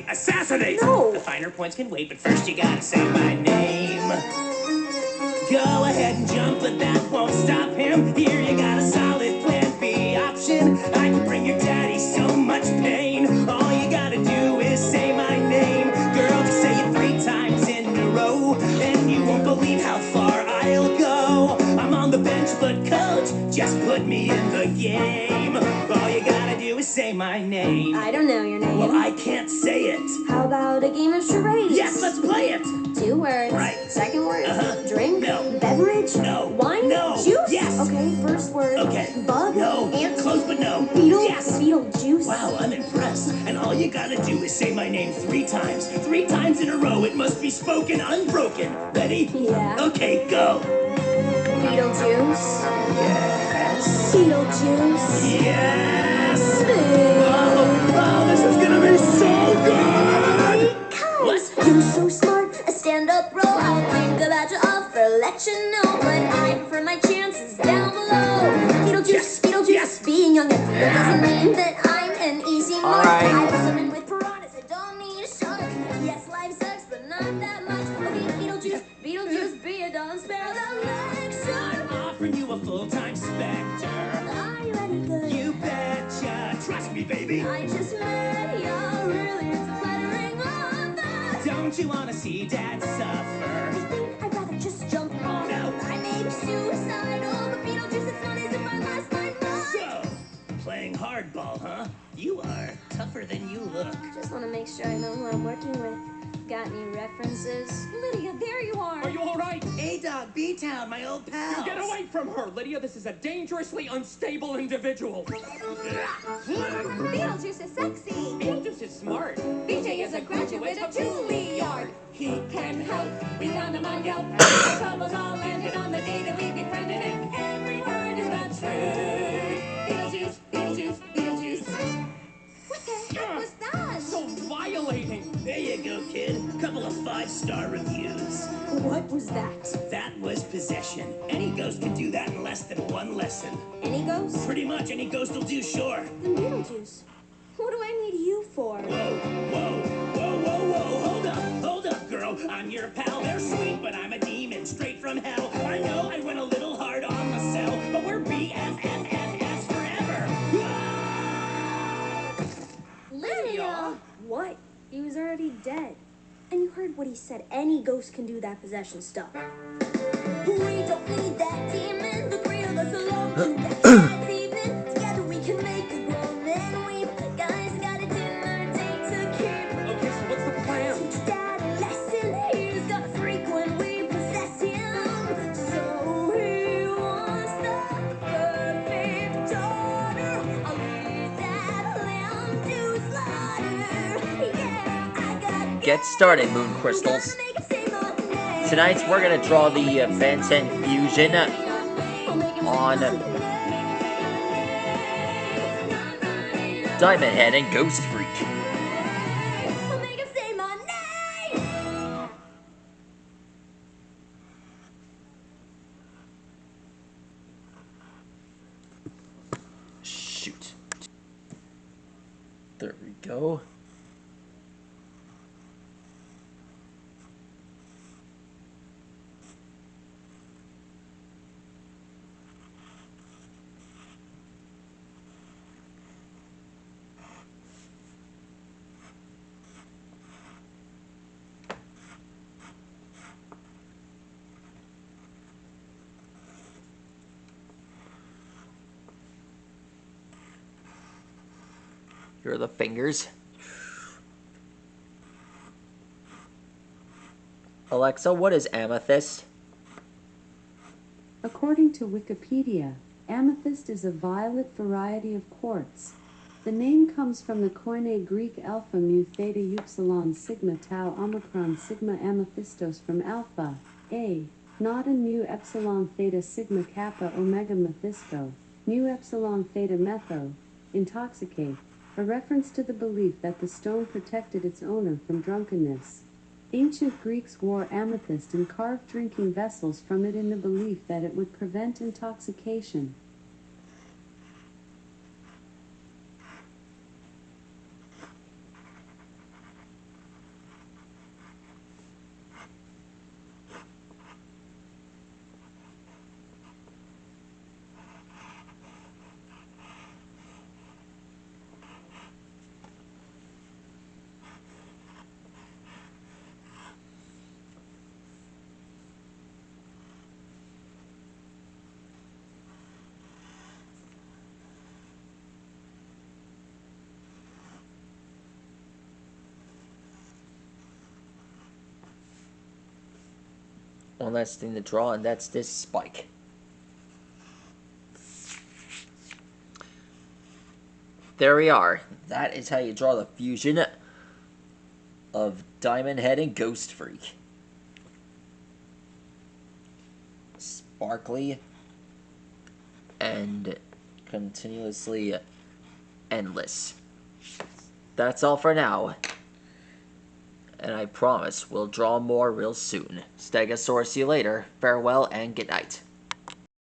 Assassinate! Assassinate! No! The finer points can wait, but first you gotta say my name. Go ahead and jump, but that won't stop him. Here you got a solid plan B option. I can bring your daddy so much pain. All you gotta do is say my name. Girl, just say it 3 times in a row, and you won't believe how far I'll go. I'm on the bench, but coach, just put me in the game. All you gotta do is say my name. I don't know your name. Well, I can't say it. How about a game of charades? Yes, let's play it. 2 words. Right. Second word? Drink? No. Beverage? No. Wine? No. Juice? Yes. Okay, first word. Okay. Bug? No. Ant? Close, but no. Beetle? Yes. Beetlejuice? Wow, I'm impressed. And all you gotta do is say my name 3 times. 3 times in a row. It must be spoken unbroken. Ready? Yeah. Okay, go. Beetlejuice? Yes. Beetlejuice? Yes. Wow, this is gonna be so good. Guys, you're so smart. A stand-up row. I'll think about your offer, let you know. But I prefer my chances down below. Beetlejuice, Yes. Beetlejuice. Yes. Being young and free doesn't mean that I'm an easy mark. right. I was swimming with piranhas. I don't need a shark. Yes, life sucks, but not that much. Okay, Beetlejuice, Beetlejuice, be a dawn sparrow. The next shark. Offering you a full-time specter. Are you ready, good? You betcha. Trust me, baby. I just met you. Really, it's flattering on that. Don't you wanna see Dad suffer? I think I'd rather just jump off. No. I may be suicidal, but Beetlejuice, it's not as if I lost my mind. So, playing hardball, huh? You are tougher than you look. Just want to make sure I know who I'm working with. Got any references? Lydia, there you are. Are you all right? A-Dog, B-Town, my old pal. You get away from her, Lydia. This is a dangerously unstable individual. Beetlejuice is sexy. Beetlejuice is smart. BJ is a graduate of Juilliard. He can help. We found him on Yelp. Troubles all landed on the day that we befriended him. Every word is the truth. Beetlejuice, Beetlejuice, Beetlejuice. What the heck was that? So violating. There you go, kid. Couple of 5-star reviews. What was that? That was possession. Any ghost can do that in less than 1 lesson. Any ghost? Pretty much any ghost will do, sure. Then Beetlejuice. What do I need you for? Whoa, whoa, whoa, whoa, whoa. Hold up, girl. I'm your pal. They're sweet, but I'm a demon straight from hell. I know I went a little hard on the cell, but we're BFFFs forever. Lydia! What? He was already dead. And you heard what he said. Any ghost can do that possession stuff. We don't need that demon. The 3 of us alone can get that evening. Together we can make a grown man weep. Guys got a dinner date to keep. Okay, so what's the plan? Teach Dad a lesson. He's got a freak when we possess him. So he wants the perfect daughter. I'll lead that lamb to slaughter. Yeah, I got Get started, Moon Crystals. gonna make him say my name. Tonight we're gonna draw the Phantom Fusion I'll make him say on my Diamond Head and GHOSTFREAK. I'll make him say my name. Shoot. There we go. Here are the fingers. Alexa, what is amethyst? According to Wikipedia, amethyst is a violet variety of quartz. The name comes from the Koine Greek alpha mu theta upsilon sigma tau omicron sigma amethystos from alpha, A, not in mu epsilon theta sigma kappa omega methisto, mu epsilon theta metho, intoxicate, a reference to the belief that the stone protected its owner from drunkenness. Ancient Greeks wore amethyst and carved drinking vessels from it in the belief that it would prevent intoxication. one last thing to draw, and that's this spike. There we are. That is how you draw the fusion of Diamond Head and Ghost Freak. Sparkly and continuously endless. That's all for now. And I promise we'll draw more real soon. Stegosaurus, see you later. Farewell and good night.